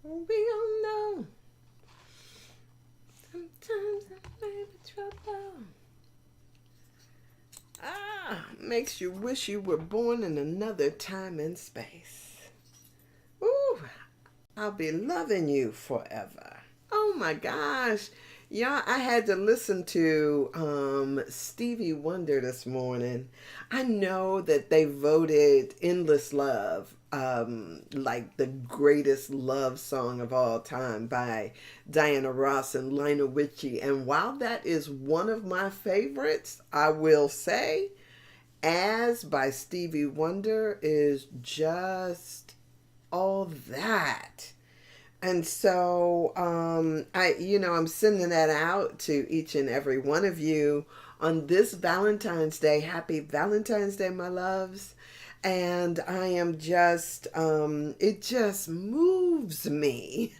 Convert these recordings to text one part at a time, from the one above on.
We all know sometimes I may be trouble. Makes you wish you were born in another time and space. Ooh, I'll be loving you forever. Oh my gosh. Yeah, I had to listen to Stevie Wonder this morning. I know that they voted Endless Love like the greatest love song of all time by Diana Ross and Lionel Richie. And while that is one of my favorites, I will say As by Stevie Wonder is just all that. And so I'm sending that out to each and every one of you on this Valentine's Day. Happy Valentine's Day, my loves. And I am just it just moves me.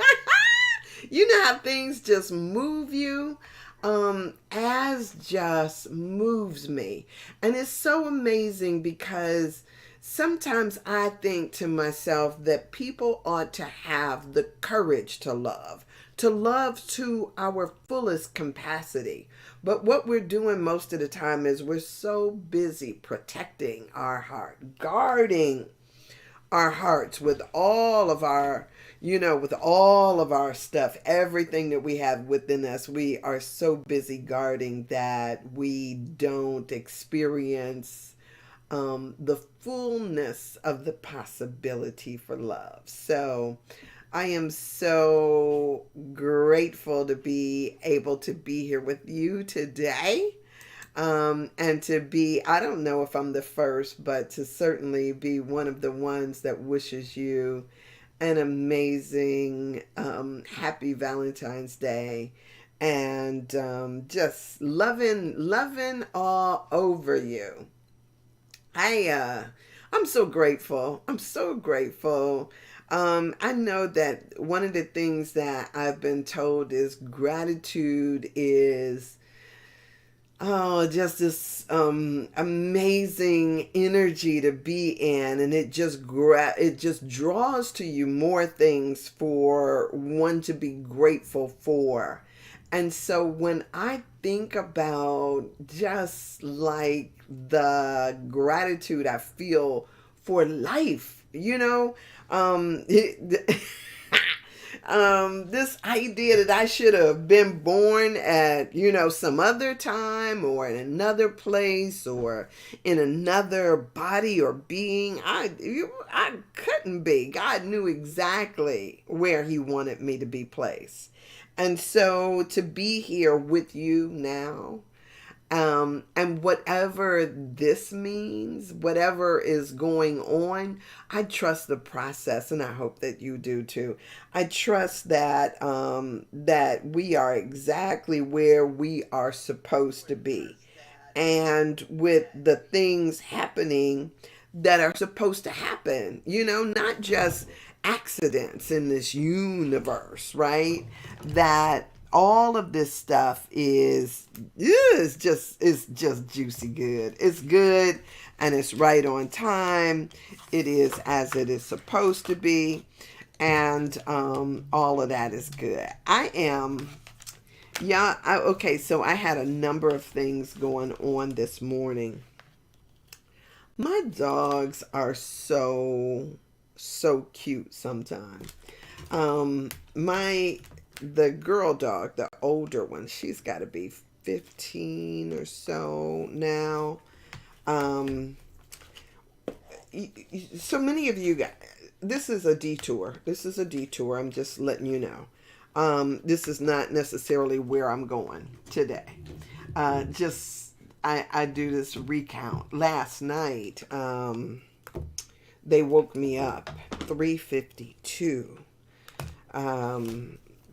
You know how things just move you? As just moves me. And it's so amazing because sometimes I think to myself that people ought to have the courage to love to our fullest capacity. But what we're doing most of the time is we're so busy protecting our heart, guarding our hearts with all of our, with all of our stuff, everything that we have within us. We are so busy guarding that we don't experience the fullness of the possibility for love. So I am so grateful to be able to be here with you today. And to be, I don't know if I'm the first, but to certainly be one of the ones that wishes you an amazing, happy Valentine's Day. And just loving all over you. I'm so grateful. I'm so grateful. I know that one of the things that I've been told is gratitude is just this amazing energy to be in, and it just draws to you more things for one to be grateful for. And so when I think about just like the gratitude I feel for life, this idea that I should have been born at, some other time or in another place or in another body or being, I couldn't be. God knew exactly where He wanted me to be placed. And so to be here with you now, and whatever this means, whatever is going on, I trust the process, and I hope that you do too. I trust that that we are exactly where we are supposed to be, and with the things happening that are supposed to happen. Not just accidents in this universe, right? That all of this stuff is just juicy good. It's good and it's right on time. It is as it is supposed to be, and all of that is good. Okay, so I had a number of things going on this morning. My dogs are so cute sometimes. My the girl dog, the older one, she's got to be 15 or so now. Um, so many of you guys, this is a detour. This is a detour. I'm just letting you know. This is not necessarily where I'm going today. Just I do this recount. Last night, they woke me up 3:52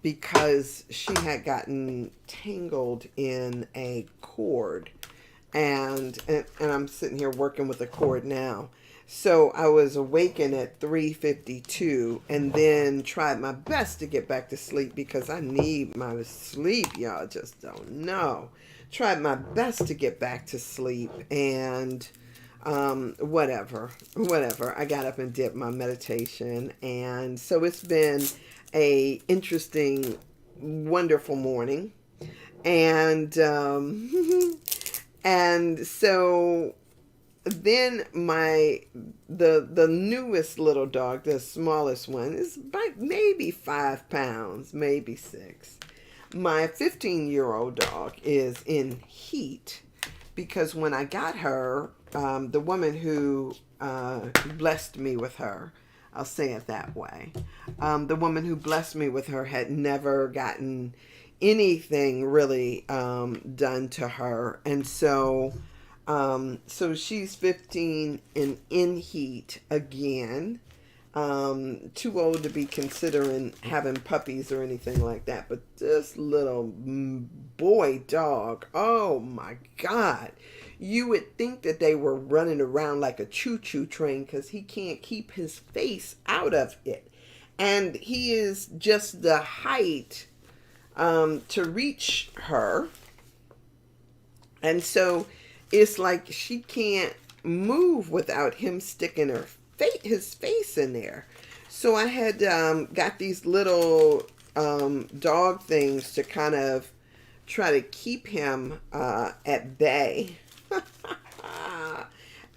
because she had gotten tangled in a cord, and I'm sitting here working with the cord now. So I was awakened at 3:52 and then tried my best to get back to sleep because I need my sleep. Y'all just don't know. Tried my best to get back to sleep, and whatever. I got up and did my meditation, and so it's been a interesting, wonderful morning, and and so then the newest little dog, the smallest one, is about maybe 5 pounds, maybe 6. My 15-year-old dog is in heat because when I got her, the woman who blessed me with her, I'll say it that way, the woman who blessed me with her had never gotten anything really done to her, and so she's 15 and in heat again. Too old to be considering having puppies or anything like that. But this little boy dog, oh my God. You would think that they were running around like a choo-choo train because he can't keep his face out of it. And he is just the height to reach her. And so it's like she can't move without him sticking his face in there. So I had got these little dog things to kind of try to keep him at bay.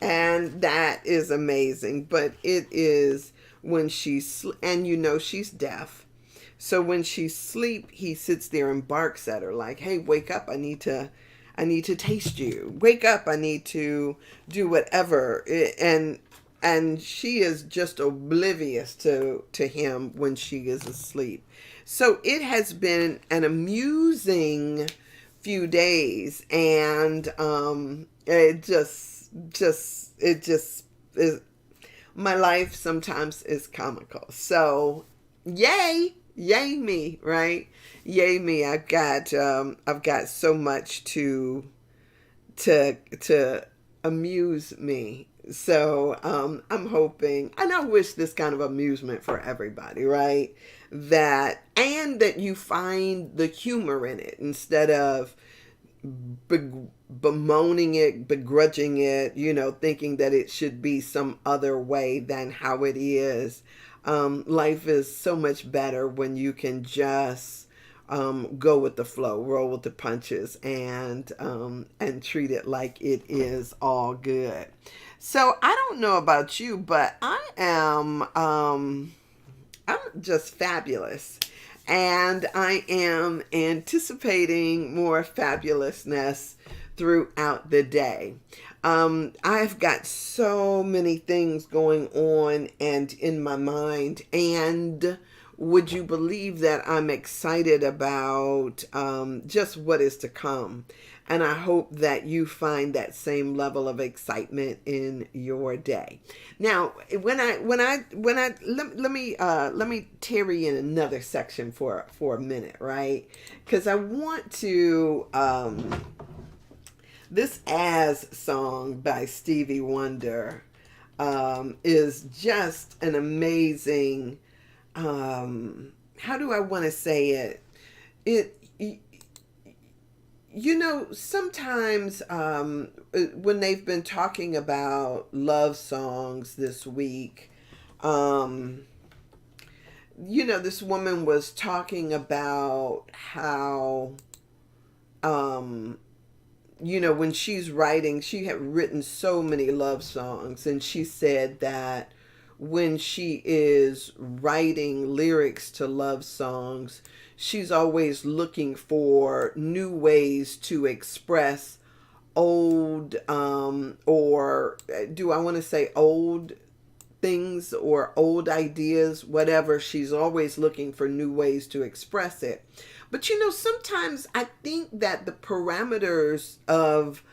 And that is amazing. But it is when and she's deaf. So when she's asleep, he sits there and barks at her like, hey, wake up. I need to taste you. Wake up. I need to do whatever. And she is just oblivious to him when she is asleep. So it has been an amusing few days, and it just is. My life sometimes is comical. So yay me, right? Yay me. I've got so much to amuse me. So I'm hoping, and I wish this kind of amusement for everybody, right? That you find the humor in it instead of bemoaning it, begrudging it, thinking that it should be some other way than how it is. Life is so much better when you can just go with the flow, roll with the punches, and treat it like it is all good. So I don't know about you, but I'm just fabulous. And I am anticipating more fabulousness throughout the day. I've got so many things going on and in my mind. And would you believe that I'm excited about just what is to come? And I hope that you find that same level of excitement in your day. Now, let me tarry in another section for a minute, right? Because I want to this As song by Stevie Wonder is just an amazing. How do I want to say it? Sometimes when they've been talking about love songs this week, this woman was talking about how, when she's writing, she had written so many love songs, and she said that when she is writing lyrics to love songs, she's always looking for new ways to express old, or do I want to say old things or old ideas, whatever. She's always looking for new ways to express it. But sometimes I think that the parameters of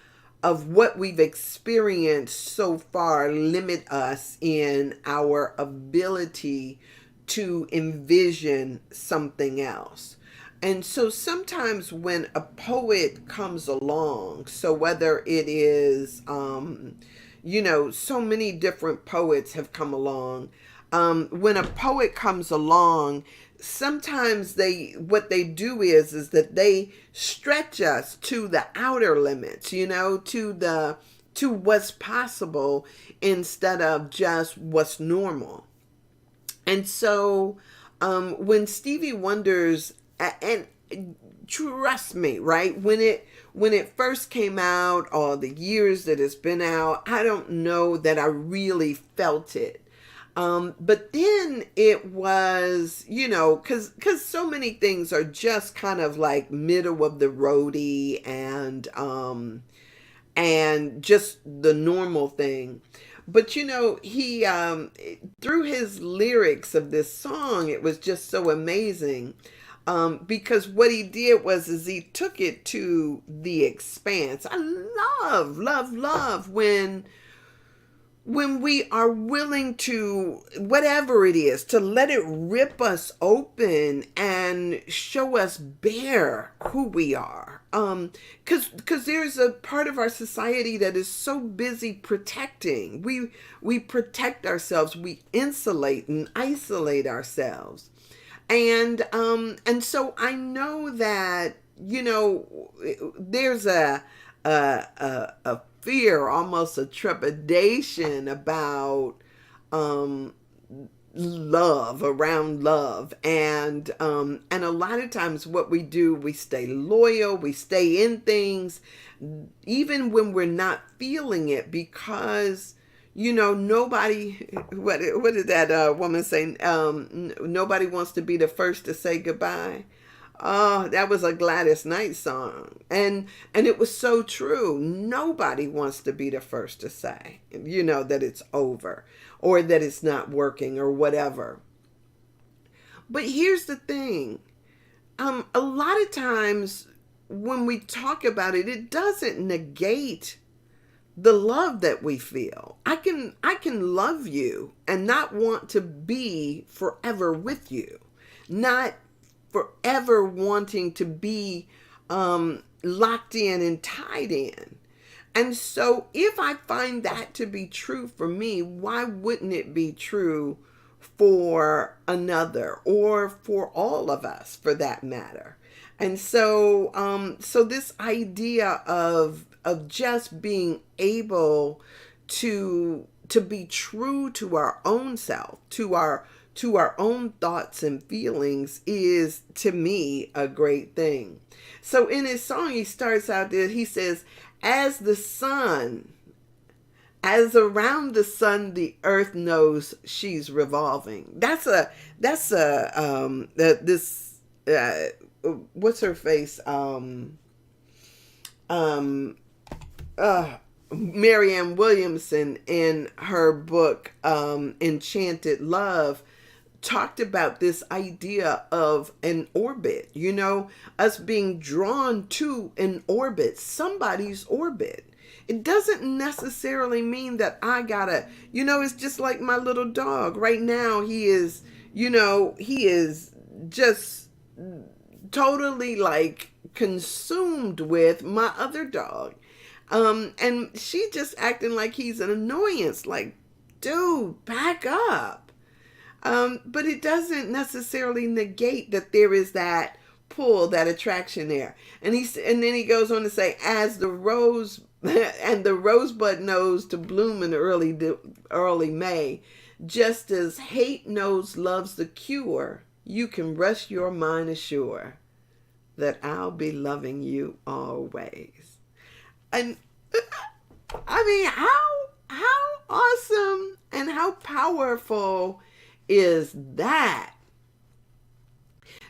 what we've experienced so far limit us in our ability to envision something else. And so sometimes when a poet comes along, so whether it is, so many different poets have come along. When a poet comes along, sometimes what they do is that they stretch us to the outer limits, to what's possible instead of just what's normal. And so when Stevie Wonder's, and trust me, right? When it first came out, all the years that it's been out, I don't know that I really felt it. But then it was, cause so many things are just kind of like middle of the roady and just the normal thing. But he through his lyrics of this song, it was just so amazing. Because what he did was is he took it to the expanse. I love, love, love when we are willing to, whatever it is, to let it rip us open and show us bare who we are. Because there's a part of our society that is so busy protecting. We protect ourselves, we insulate and isolate ourselves. And so I know that, there's a fear, almost a trepidation about love, around love. And a lot of times what we do, we stay loyal, we stay in things, even when we're not feeling it, because nobody, what did that woman say? Nobody wants to be the first to say goodbye. Oh, that was a Gladys Knight song. And it was so true. Nobody wants to be the first to say, that it's over or that it's not working or whatever. But here's the thing. A lot of times when we talk about it, it doesn't negate the love that we feel. I can love you and not want to be forever with you, not forever wanting to be locked in and tied in. And so if I find that to be true for me, why wouldn't it be true for another, or for all of us for that matter? And so so this idea of just being able to be true to our own self, to our own thoughts and feelings, is to me a great thing. So in his song, he starts out there, he says, as around the sun, the earth knows she's revolving. That's what's her face? Marianne Williamson, in her book, Enchanted Love, talked about this idea of an orbit, us being drawn to an orbit, somebody's orbit. It doesn't necessarily mean that I gotta, it's just like my little dog. Right now, he is just totally like consumed with my other dog. And she just acting like he's an annoyance, like, dude, back up. But it doesn't necessarily negate that there is that pull, that attraction there. And then he goes on to say, as the rose and the rosebud knows to bloom in early May, just as hate knows love's the cure, you can rest your mind assure that I'll be loving you always. And I mean, how awesome and how powerful is that?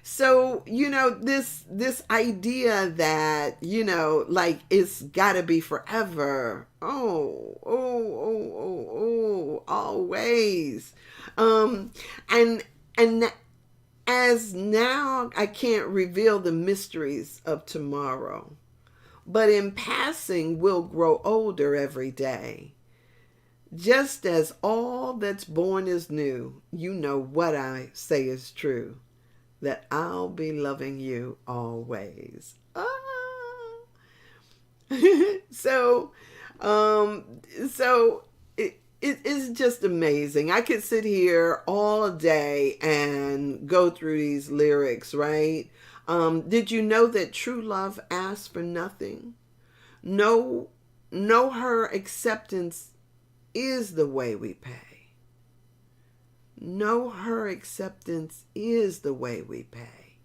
So, this idea that, like, it's gotta be forever. Always. And as now I can't reveal the mysteries of tomorrow, but in passing we'll grow older every day. Just as all that's born is new, what I say is true, that I'll be loving you always. So it's just amazing. I could sit here all day and go through these lyrics, right? Did you know that true love asks for nothing? Know her acceptance is the way we pay. No, her acceptance is the way we pay.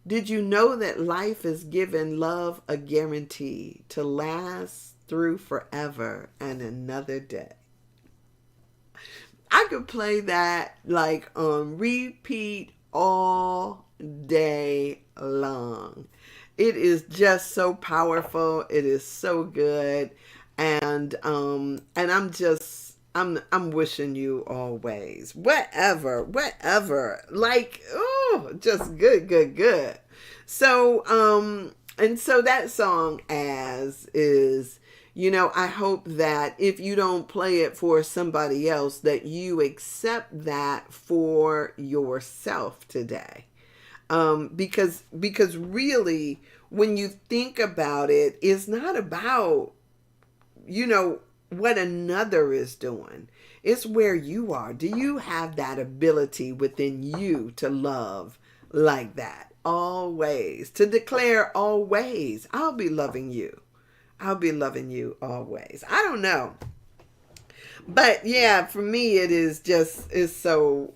Did you know that life is giving love a guarantee to last through forever and another day? I could play that like on repeat all day long. It is just so powerful. It is so good. And I'm wishing you always. Whatever. Like, oh, just good. So and so that song as is, I hope that if you don't play it for somebody else, that you accept that for yourself today. Because really, when you think about it, it's not about, what another is doing. It's where you are. Do you have that ability within you to love like that? Always. To declare always, I'll be loving you. I'll be loving you always. I don't know. But yeah, for me it is just it's so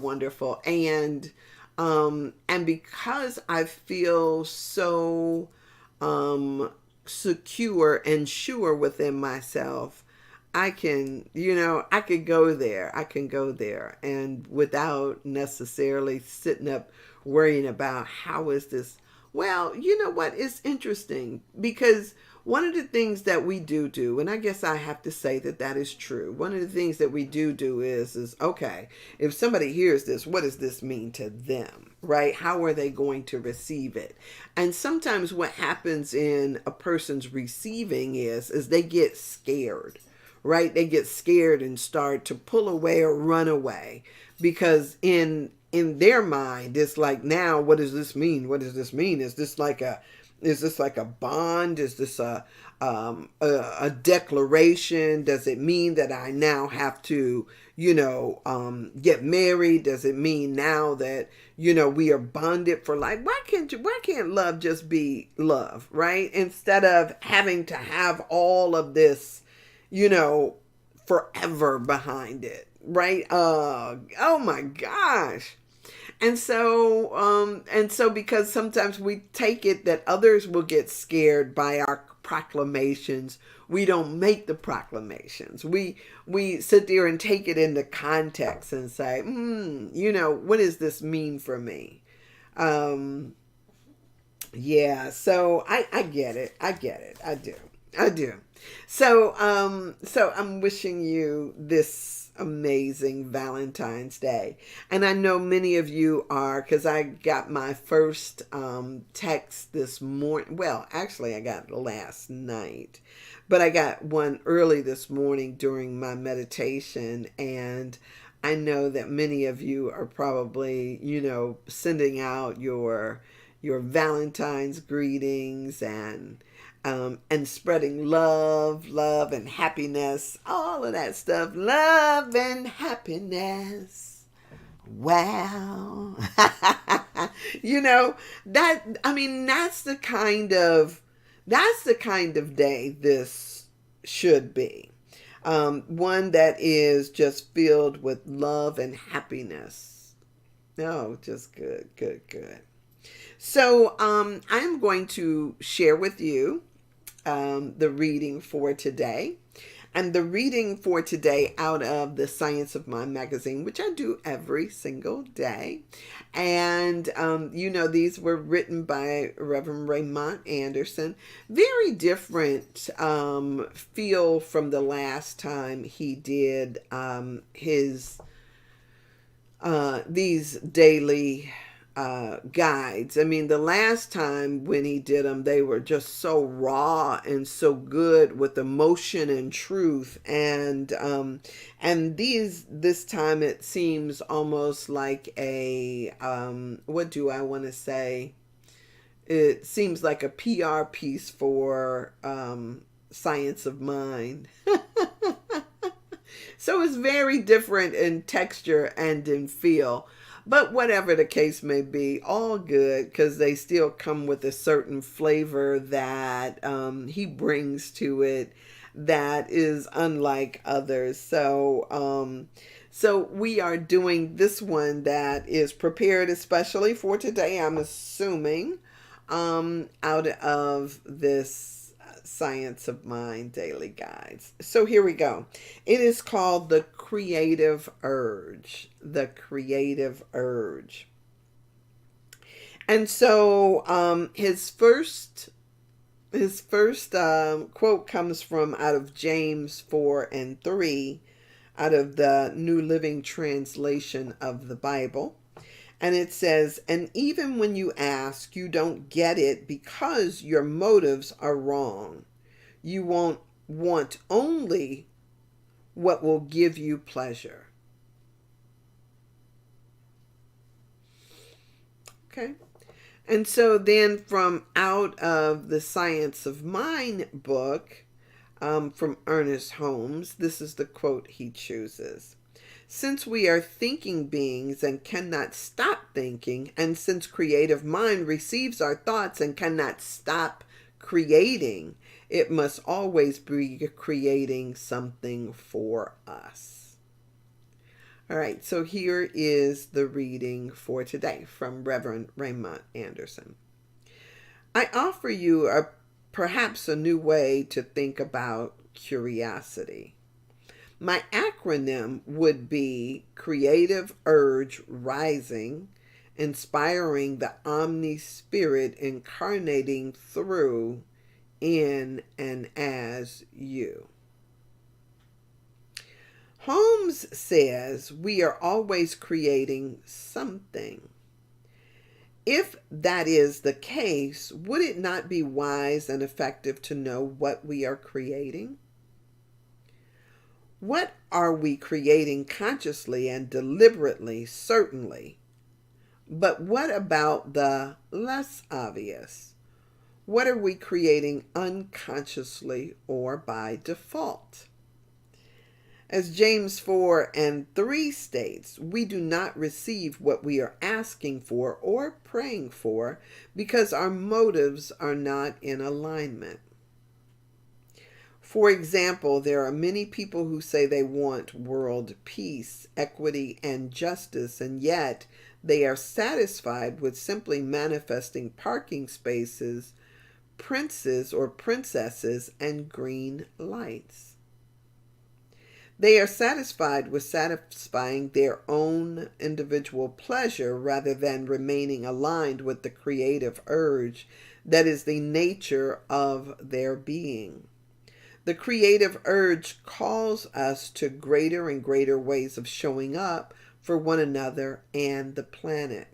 wonderful. And because I feel so secure and sure within myself, I could go there. I can go there and without necessarily sitting up worrying about how is this. Well, you know what? It's interesting because one of the things that we do, and I guess I have to say that that is true. One of the things that we do is okay, if somebody hears this, what does this mean to them? Right? How are they going to receive it? And sometimes what happens in a person's receiving is they get scared, right? They get scared and start to pull away or run away because in their mind it's like, now what does this mean? What does this mean? Is this like a bond? Is this a declaration? Does it mean that I now have to, get married? Does it mean now that, we are bonded for life? Why can't love just be love, right? Instead of having to have all of this, forever behind it, right? Oh my gosh. And so because sometimes we take it that others will get scared by our proclamations, we don't make the proclamations. We sit there and take it into context and say, what does this mean for me? Yeah, so I get it. I do. So I'm wishing you this amazing Valentine's Day. And I know many of you are, because I got my first text this morning. Well, actually, I got it last night, but I got one early this morning during my meditation. And I know that many of you are probably, sending out your Valentine's greetings and spreading love and happiness, all of that stuff. Love and happiness. Wow. That's the kind of day this should be. One that is just filled with love and happiness. Oh, just good. So I'm going to share with you the reading for today. And the reading for today out of the Science of Mind magazine, which I do every single day. And, these were written by Reverend Raymond Anderson. Very different feel from the last time he did these daily guides. I mean, the last time when he did them, they were just so raw and so good with emotion and truth. And this time it seems almost like a, what do I want to say? It seems like a PR piece for Science of Mind. So it's very different in texture and in feel. But whatever the case may be, all good, because they still come with a certain flavor that he brings to it that is unlike others. So So we are doing this one that is prepared especially for today, I'm assuming, out of this Science of Mind Daily Guides. So here we go. It is called The Creative Urge. The Creative Urge. And so his first quote comes from out of James 4:3, out of the New Living Translation of the Bible. And it says, "And even when you ask, you don't get it because your motives are wrong. You won't want only what will give you pleasure." Okay. And so then from out of the Science of Mind book, from Ernest Holmes, this is the quote he chooses. "Since we are thinking beings and cannot stop thinking, and since creative mind receives our thoughts and cannot stop creating, it must always be creating something for us." All right, so here is the reading for today from Reverend Raymond Anderson. "I offer you perhaps a new way to think about curiosity. My acronym would be Creative Urge Rising, inspiring the Omni Spirit incarnating through, in, and as you." Holmes says we are always creating something. If that is the case, would it not be wise and effective to know what we are creating? What are we creating consciously and deliberately? Certainly. But what about the less obvious? What are we creating unconsciously or by default? As James 4:3 states, we do not receive what we are asking for or praying for because our motives are not in alignment. For example, there are many people who say they want world peace, equity, and justice, and yet they are satisfied with simply manifesting parking spaces, princes or princesses, and green lights. They are satisfied with satisfying their own individual pleasure rather than remaining aligned with the creative urge that is the nature of their being. The creative urge calls us to greater and greater ways of showing up for one another and the planet.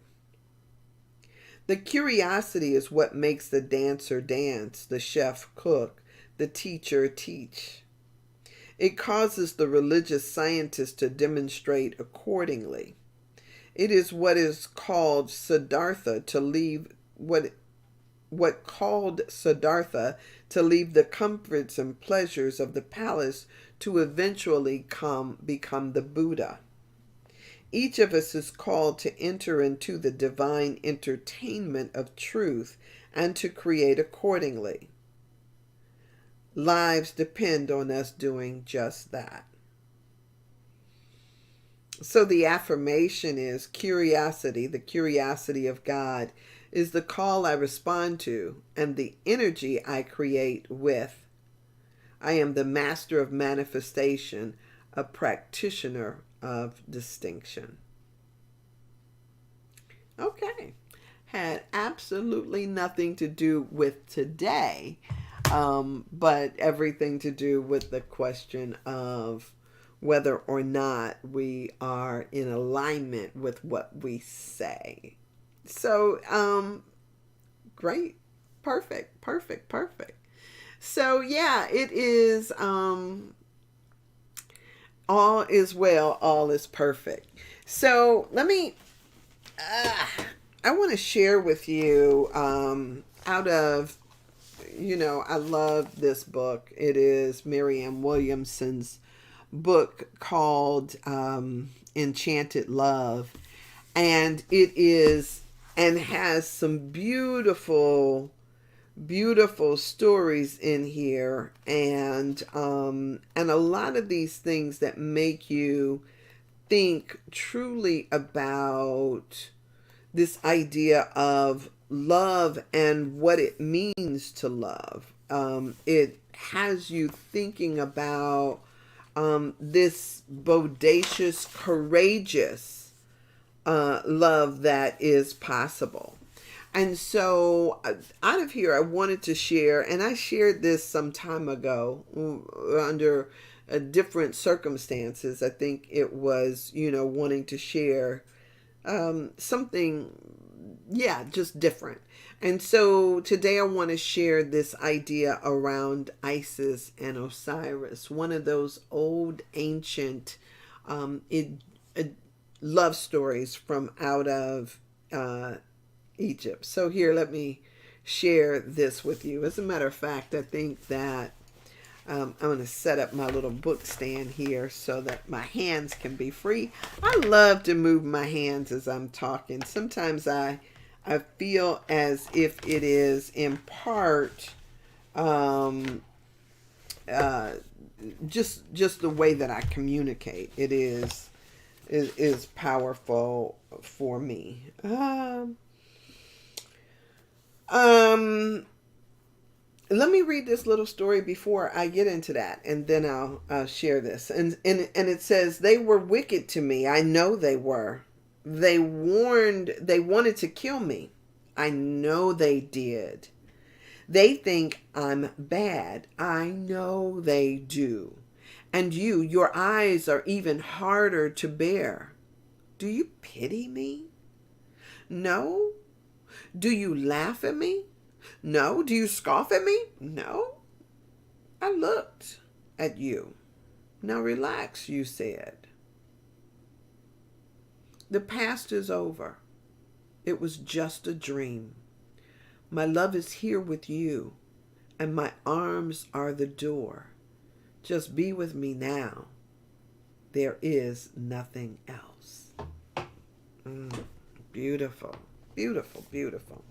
The curiosity is what makes the dancer dance, the chef cook, the teacher teach. It causes the religious scientist to demonstrate accordingly. It is what is called Siddhartha to leave what called Siddhartha to leave the comforts and pleasures of the palace to eventually become the Buddha. Each of us is called to enter into the divine entertainment of truth and to create accordingly. Lives depend on us doing just that. So the affirmation is curiosity, the curiosity of God, is the call I respond to and the energy I create with. I am the master of manifestation, a practitioner of distinction. Okay. Had absolutely nothing to do with today. But everything to do with the question of whether or not we are in alignment with what we say. So, great. Perfect. So, yeah, it is, all is well, all is perfect. So, I want to share with you, out of, I love this book. It is Marianne Williamson's book called Enchanted Love. And it is, and has some beautiful stories in here, and a lot of these things that make you think truly about this idea of love and what it means to love. It has you thinking about this bodacious, courageous love that is possible. And so out of here, I wanted to share, and I shared this some time ago under different circumstances. I think it was, wanting to share something, just different. And so today I want to share this idea around Isis and Osiris, one of those old ancient love stories from out of Egypt. So here, let me share this with you. As a matter of fact, I think that I'm going to set up my little book stand here so that my hands can be free. I love to move my hands as I'm talking. Sometimes I feel as if it is in part just the way that I communicate. It is powerful for me. Let me read this little story before I get into that, and then I'll share this. And it says, "They were wicked to me. I know they were. They wanted to kill me. I know they did. They think I'm bad. I know they do. And your eyes are even harder to bear. Do you pity me? No. Do you laugh at me? No. Do you scoff at me? No. I looked at you. Now relax, you said. The past is over. It was just a dream. My love is here with you, and my arms are the door. Just be with me now. There is nothing else." Beautiful, beautiful, beautiful.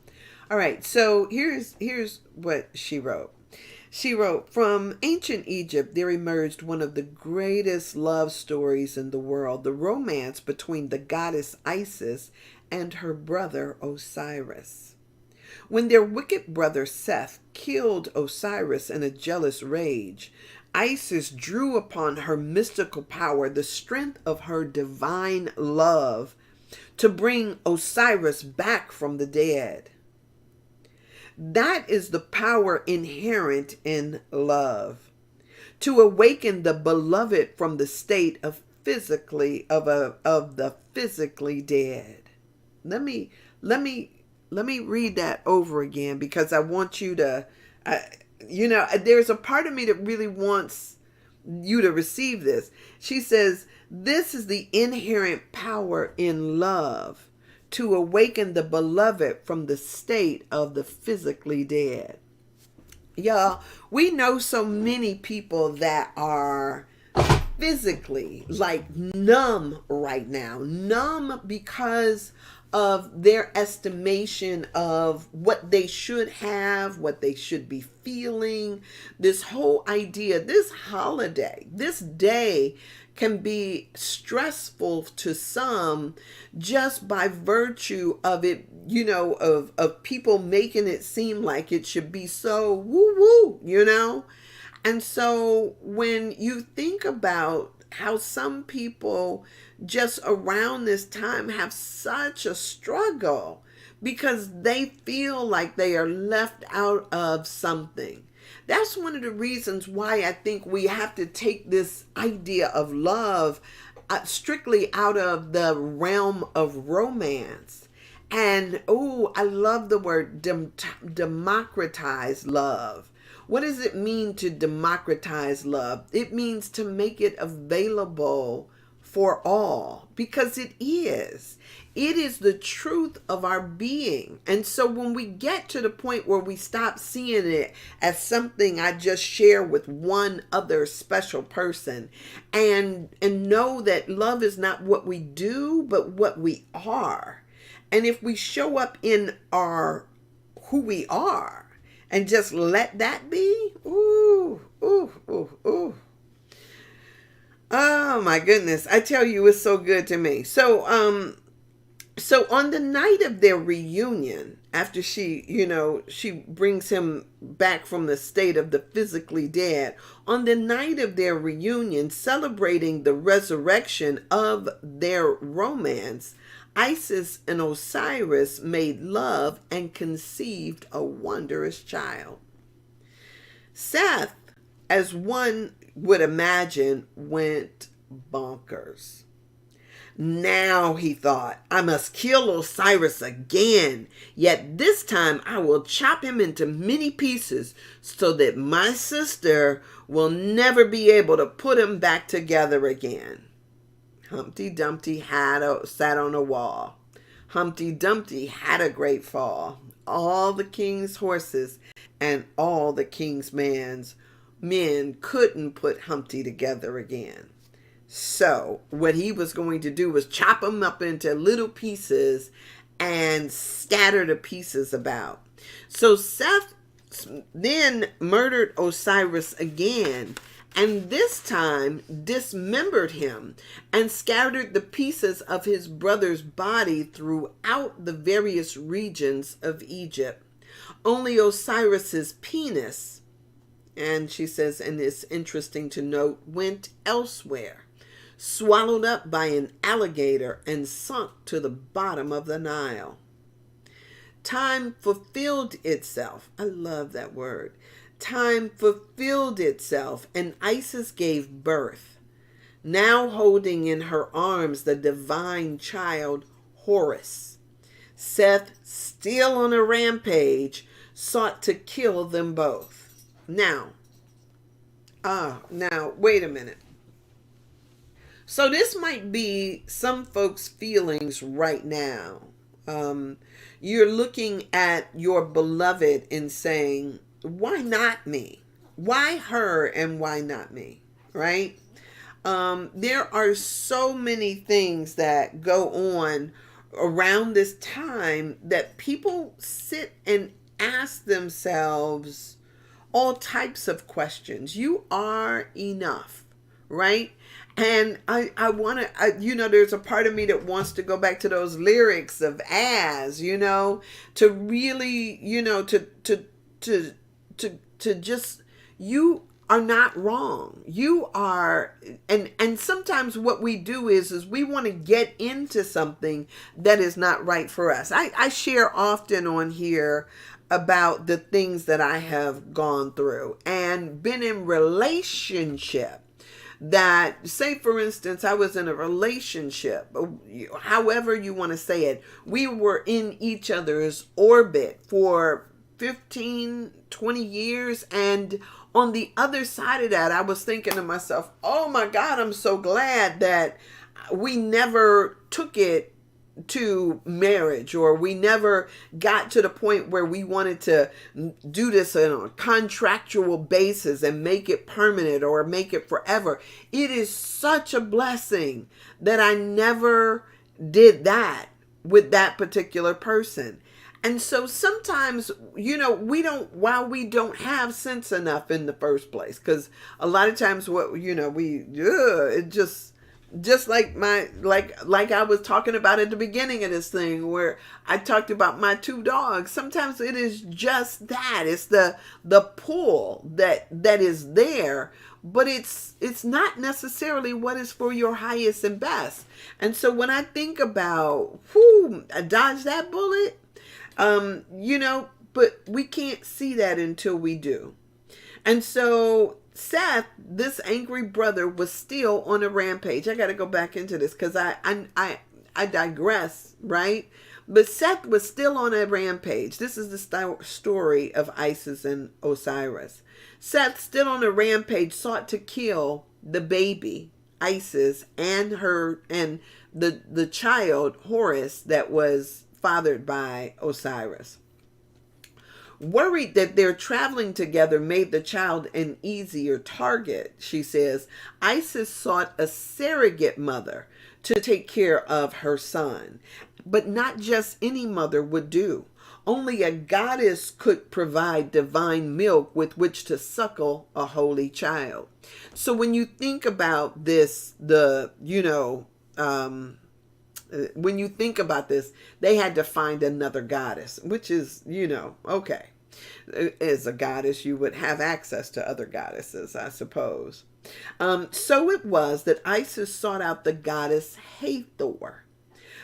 All right, so here's what she wrote. She wrote, "From ancient Egypt, there emerged one of the greatest love stories in the world, the romance between the goddess Isis and her brother Osiris. When their wicked brother Seth killed Osiris in a jealous rage, Isis drew upon her mystical power the strength of her divine love to bring Osiris back from the dead. That is the power inherent in love, to awaken the beloved from the state of the physically dead." Let me read that over again, because I want you to, there's a part of me that really wants you to receive this. She says, "This is the inherent power in love, to awaken the beloved from the state of the physically dead." Y'all, we know so many people that are physically numb right now. Numb because of their estimation of what they should have, what they should be feeling. This whole idea, this holiday, this day can be stressful to some just by virtue of it, of people making it seem like it should be so woo-woo. And so when you think about how some people just around this time have such a struggle because they feel like they are left out of something. That's one of the reasons why I think we have to take this idea of love strictly out of the realm of romance. And, I love the word democratize love. What does it mean to democratize love? It means to make it available for all, because it is. It is the truth of our being. And so when we get to the point where we stop seeing it as something I just share with one other special person, and know that love is not what we do, but what we are. And if we show up in who we are, and just let that be, ooh. Oh my goodness. I tell you, it's so good to me. So on the night of their reunion, after she brings him back from the state of the physically dead, on the night of their reunion, celebrating the resurrection of their romance, Isis and Osiris made love and conceived a wondrous child. Seth, as one would imagine, went bonkers. Now, he thought, I must kill Osiris again, yet this time I will chop him into many pieces so that my sister will never be able to put him back together again. Humpty Dumpty sat on a wall. Humpty Dumpty had a great fall. All the king's horses and all the king's men couldn't put Humpty together again. So what he was going to do was chop them up into little pieces and scatter the pieces about. So Seth then murdered Osiris again, and this time dismembered him and scattered the pieces of his brother's body throughout the various regions of Egypt. Only Osiris's penis, and she says, and it's interesting to note, went elsewhere, swallowed up by an alligator and sunk to the bottom of the Nile. Time fulfilled itself. I love that word. Time fulfilled itself, and Isis gave birth, now holding in her arms the divine child Horus. Seth, still on a rampage, sought to kill them both. Now, wait a minute. So this might be some folks' feelings right now. You're looking at your beloved and saying, why not me? Why her and why not me? Right? There are so many things that go on around this time that people sit and ask themselves all types of questions. You are enough, right? And I want to, there's a part of me that wants to go back to those lyrics of As, to really, to just, you are not wrong. You are, and sometimes what we do is we want to get into something that is not right for us. I share often on here about the things that I have gone through and been in relationship that, say for instance, I was in a relationship, however you want to say it, we were in each other's orbit for 15, 20 years. And on the other side of that, I was thinking to myself, oh my God, I'm so glad that we never took it to marriage, or we never got to the point where we wanted to do this on a contractual basis and make it permanent or make it forever. It is such a blessing that I never did that with that particular person. And so sometimes, we don't have sense enough in the first place, because a lot of times it just like I was talking about at the beginning of this thing, where I talked about my two dogs. Sometimes it is just that. It's the pull that is there, but it's not necessarily what is for your highest and best. And so when I think about, I dodged that bullet, but we can't see that until we do. And so Seth, this angry brother, was still on a rampage. I got to go back into this because I digress, right? But Seth was still on a rampage. This is the story of Isis and Osiris. Seth, still on a rampage, sought to kill the baby Isis and the child Horus that was fathered by Osiris. Worried that their traveling together made the child an easier target, she says, Isis sought a surrogate mother to take care of her son. But not just any mother would do. Only a goddess could provide divine milk with which to suckle a holy child. So when you think about this, when you think about this, they had to find another goddess, which is, okay. As a goddess, you would have access to other goddesses, I suppose. So it was that Isis sought out the goddess Hathor,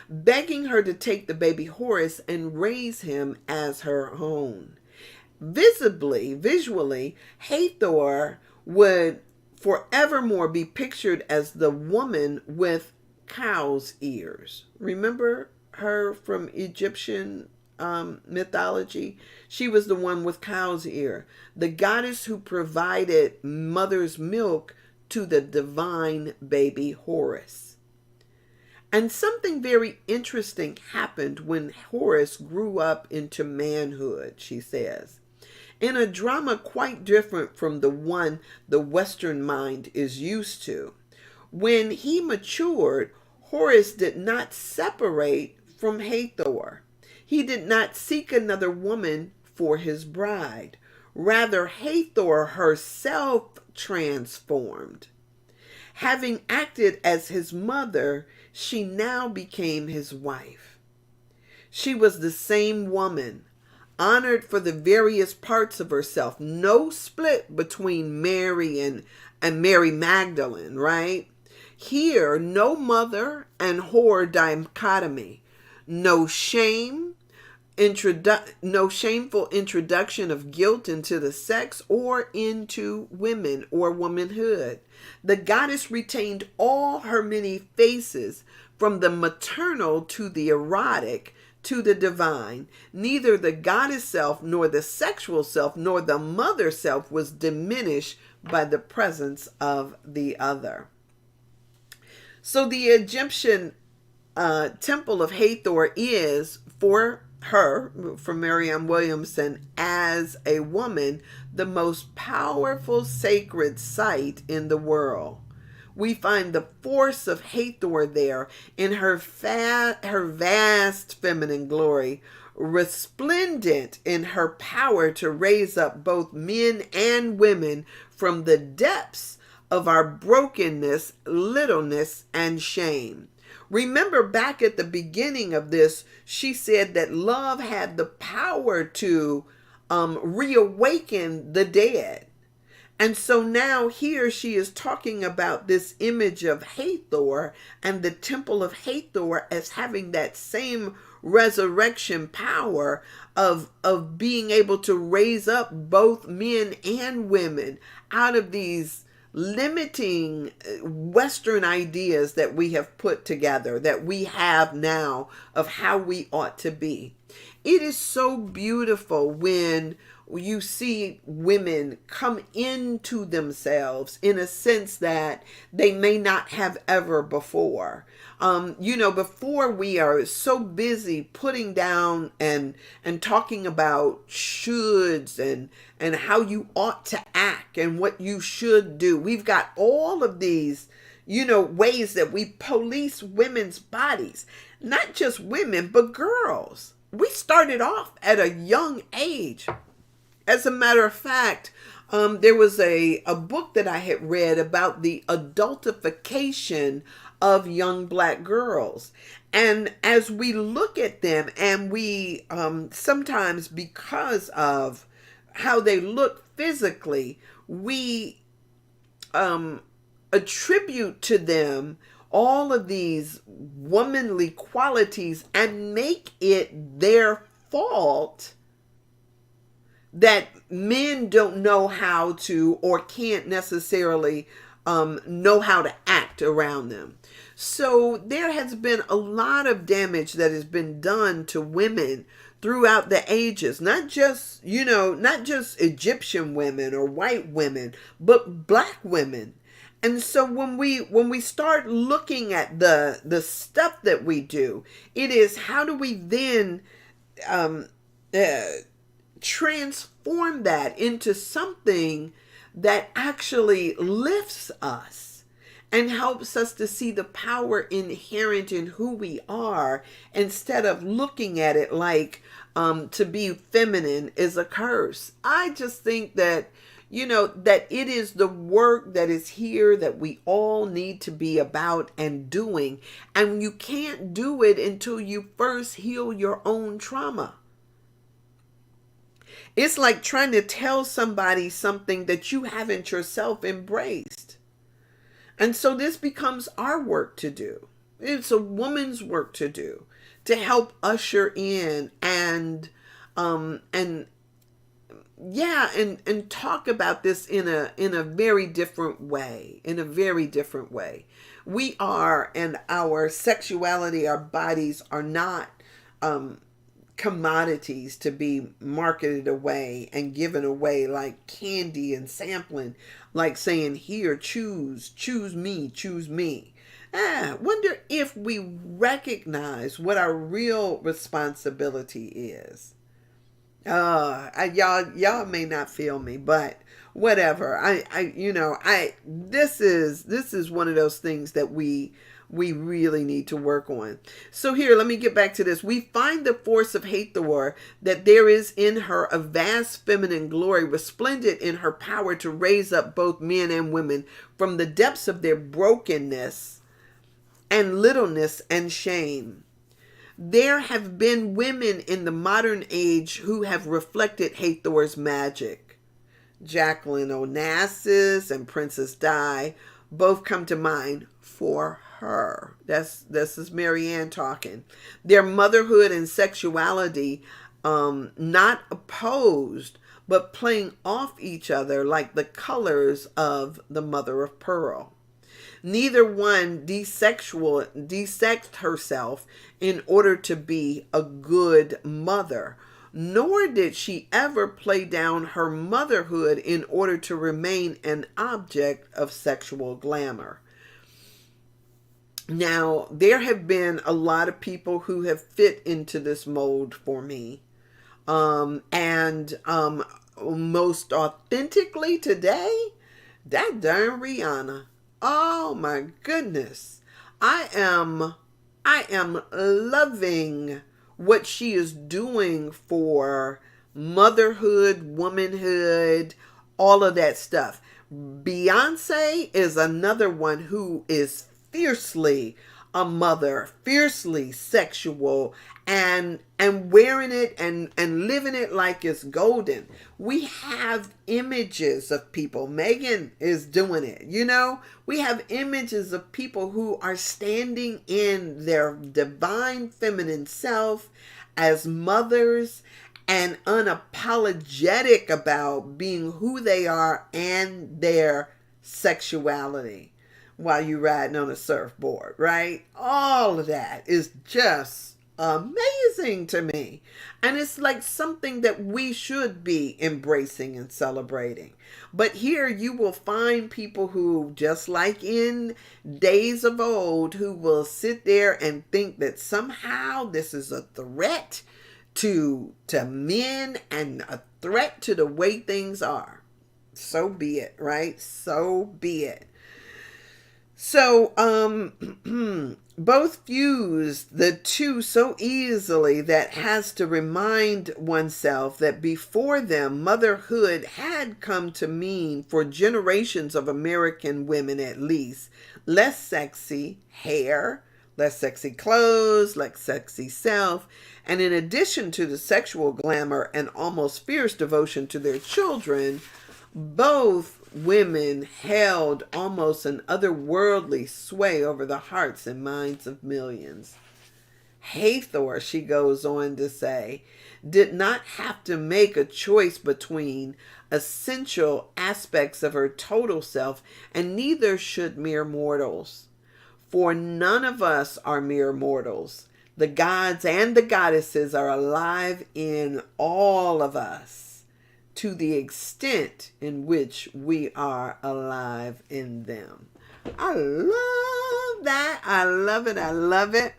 begging her to take the baby Horus and raise him as her own. Visually, Hathor would forevermore be pictured as the woman with cow's ears. Remember her from Egyptian mythology? She was the one with cow's ear, the goddess who provided mother's milk to the divine baby Horus. And something very interesting happened when Horus grew up into manhood, she says, in a drama quite different from the one the Western mind is used to. When he matured, Horus did not separate from Hathor. He did not seek another woman for his bride. Rather, Hathor herself transformed. Having acted as his mother, she now became his wife. She was the same woman, honored for the various parts of herself. No split between Mary and Mary Magdalene, right? Here, no mother and whore dichotomy. No shame, no shameful introduction of guilt into the sex or into women or womanhood. The goddess retained all her many faces, from the maternal to the erotic to the divine. Neither the goddess self nor the sexual self nor the mother self was diminished by the presence of the other. So the Egyptian temple of Hathor is, for her, for Marianne Williamson, as a woman, the most powerful sacred site in the world. We find the force of Hathor there in her vast feminine glory, resplendent in her power to raise up both men and women from the depths of our brokenness, littleness, and shame. Remember back at the beginning of this, she said that love had the power to reawaken the dead. And so now here she is talking about this image of Hathor and the temple of Hathor as having that same resurrection power of being able to raise up both men and women out of these limiting Western ideas that we have put together, that we have now of how we ought to be. It is so beautiful when you see women come into themselves in a sense that they may not have ever before. Before we are so busy putting down and talking about shoulds and how you ought to act and what you should do. We've got all of these, ways that we police women's bodies, not just women, but girls. We started off at a young age. As a matter of fact, there was a book that I had read about the adultification of young Black girls. And as we look at them and we sometimes, because of how they look physically, we attribute to them all of these womanly qualities and make it their fault that men don't know how to or can't necessarily know how to act around them. So there has been a lot of damage that has been done to women throughout the ages, not just Egyptian women or white women, but Black women. And so when we start looking at the stuff that we do, it is how do we then transform that into something that actually lifts us and helps us to see the power inherent in who we are instead of looking at it like to be feminine is a curse. I just think that, that it is the work that is here that we all need to be about and doing. And you can't do it until you first heal your own trauma. It's like trying to tell somebody something that you haven't yourself embraced. And so this becomes our work to do. It's a woman's work to do, to help usher in and talk about this in a very different way, We are, and our sexuality, our bodies are not commodities to be marketed away and given away like candy and sampling, like saying, here, choose me. Wonder if we recognize what our real responsibility is. Y'all may not feel me, but whatever. This is one of those things that we really need to work on. So here, let me get back to this. We find the force of Hathor, that there is in her a vast feminine glory, resplendent in her power to raise up both men and women from the depths of their brokenness and littleness and shame. There have been women in the modern age who have reflected Hathor's magic. Jacqueline Onassis and Princess Di both come to mind for her. This is Marianne talking. Their motherhood and sexuality, not opposed, but playing off each other like the colors of the mother of pearl. Neither one desexed herself in order to be a good mother, nor did she ever play down her motherhood in order to remain an object of sexual glamour. Now, there have been a lot of people who have fit into this mold for me. Most authentically today, that darn Rihanna. Oh my goodness. I am loving what she is doing for motherhood, womanhood, all of that stuff. Beyonce is another one who is fiercely a mother, fiercely sexual, and wearing it and living it like it's golden. We have images of people. Megan is doing it. We have images of people who are standing in their divine feminine self as mothers and unapologetic about being who they are and their sexuality while you're riding on a surfboard, right? All of that is just amazing to me. And it's like something that we should be embracing and celebrating. But here you will find people who, just like in days of old, who will sit there and think that somehow this is a threat to men and a threat to the way things are. So be it, right? So be it. So, both fuse the two so easily that has to remind oneself that before them, motherhood had come to mean, for generations of American women at least, less sexy hair, less sexy clothes, less sexy self, and in addition to the sexual glamour and almost fierce devotion to their children, both women held almost an otherworldly sway over the hearts and minds of millions. Hathor, she goes on to say, did not have to make a choice between essential aspects of her total self, and neither should mere mortals. For none of us are mere mortals. The gods and the goddesses are alive in all of us, to the extent in which we are alive in them. I love that. I love it. I love it.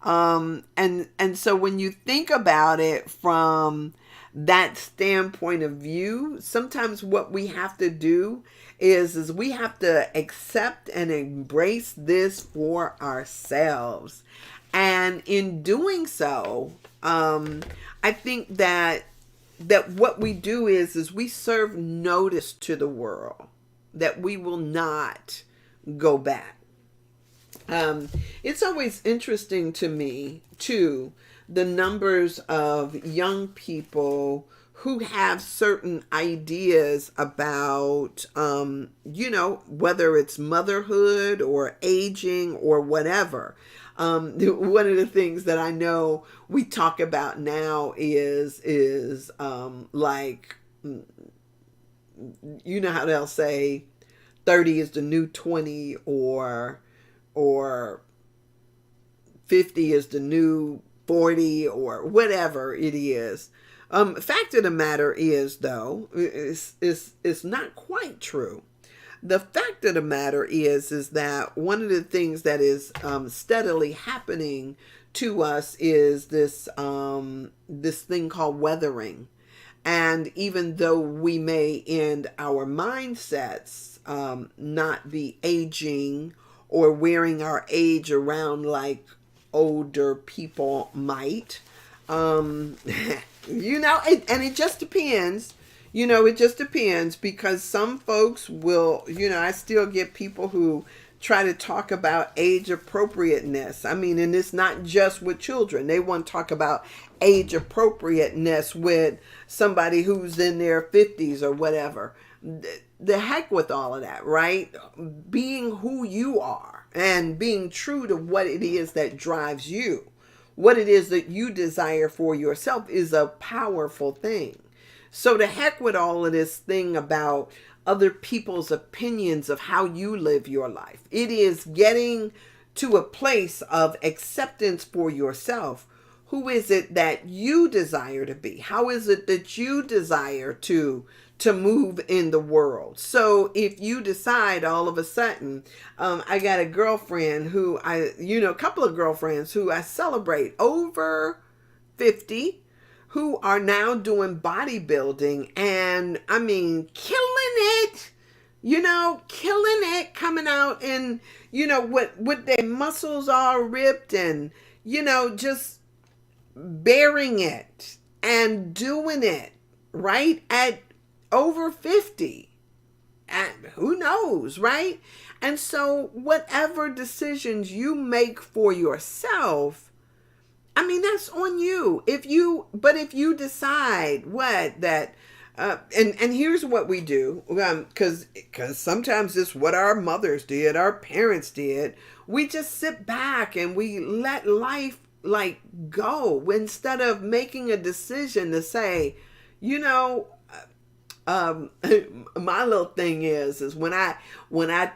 And so when you think about it from that standpoint of view, sometimes what we have to do is we have to accept and embrace this for ourselves. And in doing so, I think that what we do is we serve notice to the world that we will not go back. It's always interesting to me too, the numbers of young people who have certain ideas about, whether it's motherhood or aging or whatever. One of the things that I know we talk about now is like, you know how they'll say 30 is the new 20, or 50 is the new 40, or whatever it is. Fact of the matter is, though, it's not quite true. The fact of the matter is that one of the things that is steadily happening to us is this thing called weathering. And even though we may in our mindsets not be aging or wearing our age around like older people might, and it just depends. It just depends, because some folks will, I still get people who try to talk about age appropriateness. I mean, and it's not just with children. They want to talk about age appropriateness with somebody who's in their 50s or whatever. The heck with all of that, right? Being who you are and being true to what it is that drives you, what it is that you desire for yourself, is a powerful thing. So the heck with all of this thing about other people's opinions of how you live your life. It is getting to a place of acceptance for yourself. Who is it that you desire to be? How is it that you desire to move in the world? So if you decide all of a sudden, I got a girlfriend who a couple of girlfriends who I celebrate over 50, who are now doing bodybuilding, and I mean, killing it, killing it, coming out and, with their muscles all ripped and, just bearing it and doing it right at over 50. And who knows, right? And so whatever decisions you make for yourself, I mean, that's on you. If you decide and here's what we do, because sometimes it's what our mothers did, our parents did. We just sit back and we let life like go, instead of making a decision to say, my little thing is when I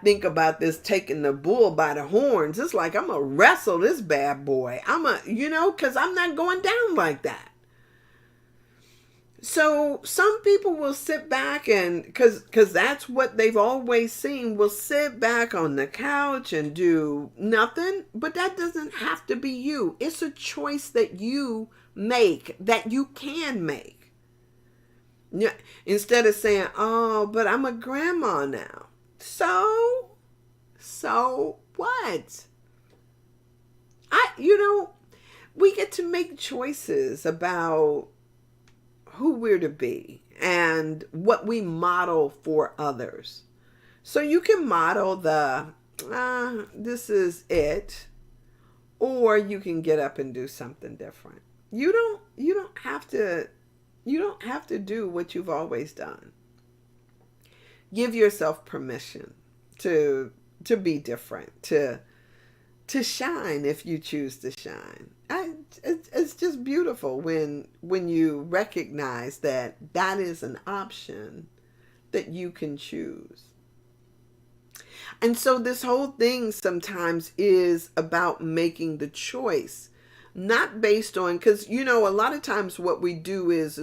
think about this, taking the bull by the horns, it's like I'm gonna wrestle this bad boy. Because I'm not going down like that. So some people will sit back and because that's what they've always seen, will sit back on the couch and do nothing. But that doesn't have to be you. It's a choice that you make, that you can make. Yeah, instead of saying, "Oh, but I'm a grandma now." So what? We get to make choices about who we're to be and what we model for others. So you can model this is it, or you can get up and do something different. You don't have to do what you've always done. Give yourself permission to be different, to shine if you choose to shine. It's just beautiful when you recognize that is an option that you can choose. And so this whole thing sometimes is about making the choice, not based on, because a lot of times what we do is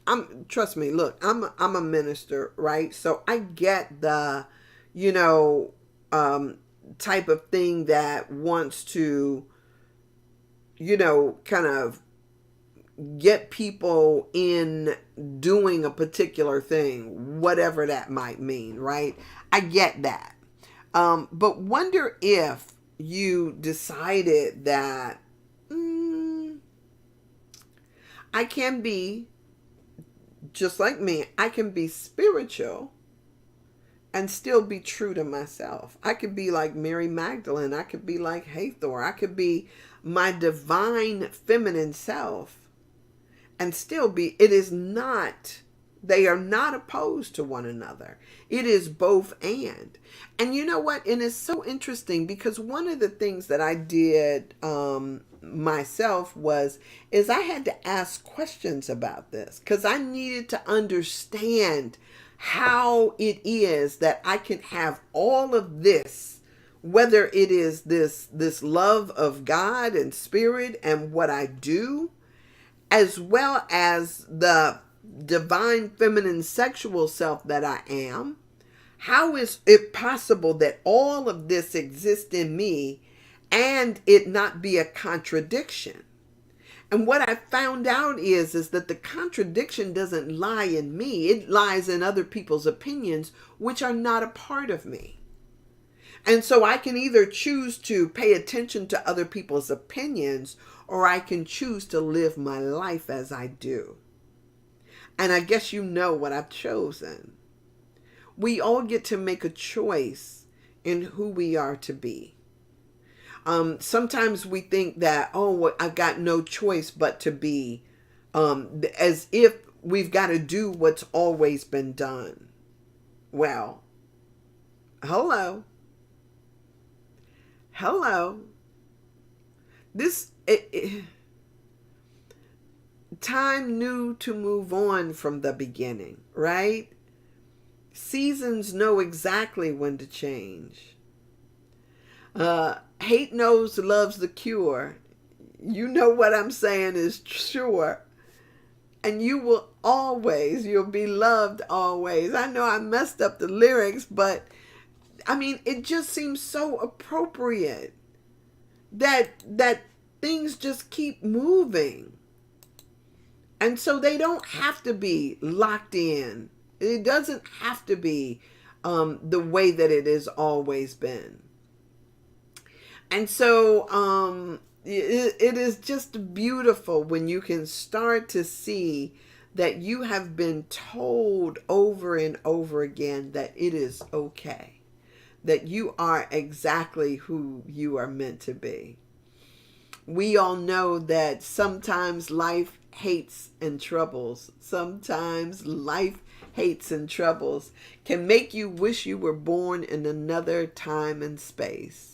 I'm trust me, look, I'm a minister, right? So I get the type of thing that wants to kind of get people in doing a particular thing, whatever that might mean, right? I get that. But wonder if you decided that I can be just like me, I can be spiritual and still be true to myself. I could be like Mary Magdalene. I could be like Hathor. I could be my divine feminine self and still be. It is not, they are not opposed to one another. It is both and. And you know what? And it's so interesting because one of the things that I did myself is I had to ask questions about this because I needed to understand how it is that I can have all of this, whether it is this love of God and spirit and what I do, as well as the divine feminine sexual self that I am. How is it possible that all of this exists in me and it not be a contradiction? And what I found out is that the contradiction doesn't lie in me. It lies in other people's opinions, which are not a part of me. And so I can either choose to pay attention to other people's opinions, or I can choose to live my life as I do. And I guess you know what I've chosen. We all get to make a choice in who we are to be. Sometimes we think that, well, I've got no choice but to be, as if we've got to do what's always been done. Well, hello. Time knew to move on from the beginning, right? Seasons know exactly when to change. Hate knows love's the cure. You know what I'm saying is sure. And you'll be loved always. I know I messed up the lyrics, but I mean, it just seems so appropriate that things just keep moving. And so they don't have to be locked in. It doesn't have to be the way that it has always been. And so it is just beautiful when you can start to see that you have been told over and over again that it is okay, that you are exactly who you are meant to be. We all know that sometimes life hates and troubles. Sometimes life hates and troubles can make you wish you were born in another time and space.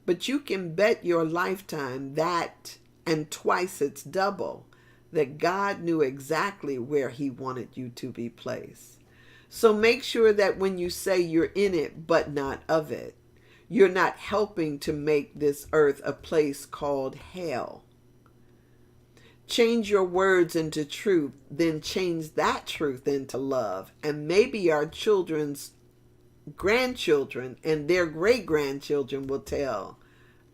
But you can bet your lifetime that and twice its double that God knew exactly where he wanted you to be placed. So make sure that when you say you're in it but not of it, you're not helping to make this earth a place called hell. Change your words into truth, then change that truth into love. And maybe our children's grandchildren and their great-grandchildren will tell,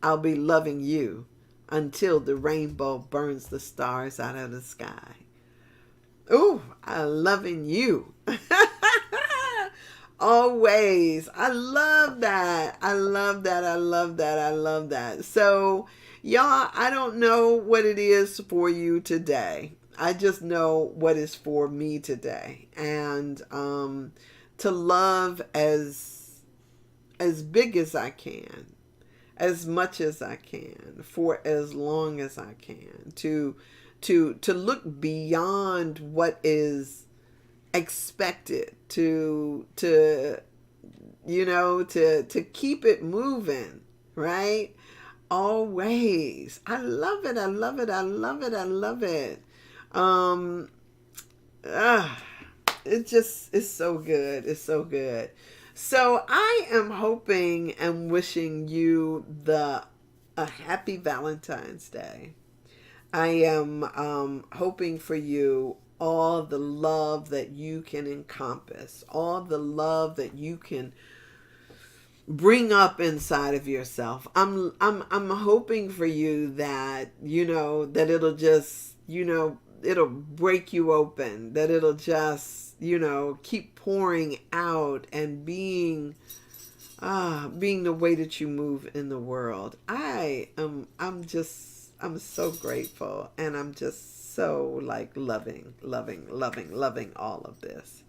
I'll be loving you until the rainbow burns the stars out of the sky. Ooh, I'm loving you. Always. I love that. I love that. I love that. I love that. So, y'all, I don't know what it is for you today. I just know what is for me today. And to love as big as I can, as much as I can, for as long as I can, to look beyond what is expected, to keep it moving, right? Always. I love it. I love it. I love it. I love it. It's so good. It's so good. So I am hoping and wishing you a happy Valentine's Day. I am hoping for you all the love that you can encompass, all the love that you can bring up inside of yourself. I'm hoping for you that, that it'll just it'll break you open, that it'll just, keep pouring out and being the way that you move in the world. I'm so grateful, and I'm just so like loving all of this.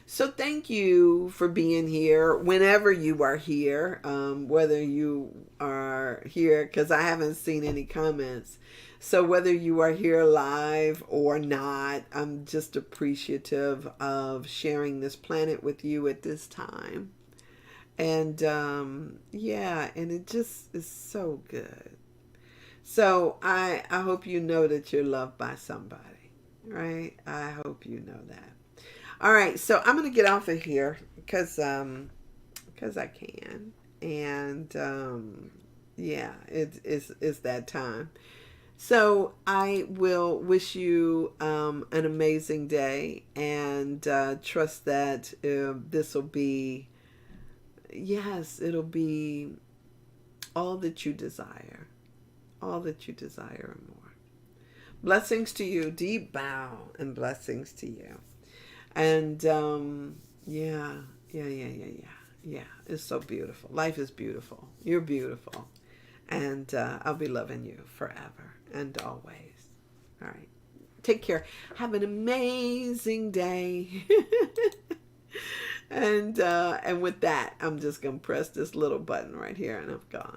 So thank you for being here whenever you are here, whether you are here, because I haven't seen any comments. So whether you are here live or not, I'm just appreciative of sharing this planet with you at this time. And yeah, and it just is so good. So I hope you know that you're loved by somebody, right? I hope you know that. All right, so I'm gonna get off of here because I can, and yeah, it's that time. So I will wish you an amazing day, and trust that this will be, yes, it'll be all that you desire, all that you desire and more. Blessings to you, deep bow, and blessings to you. And yeah. It's so beautiful. Life is beautiful. You're beautiful, and I'll be loving you forever and always. All right, take care. Have an amazing day. And with that, I'm just gonna press this little button right here, and I'm gone.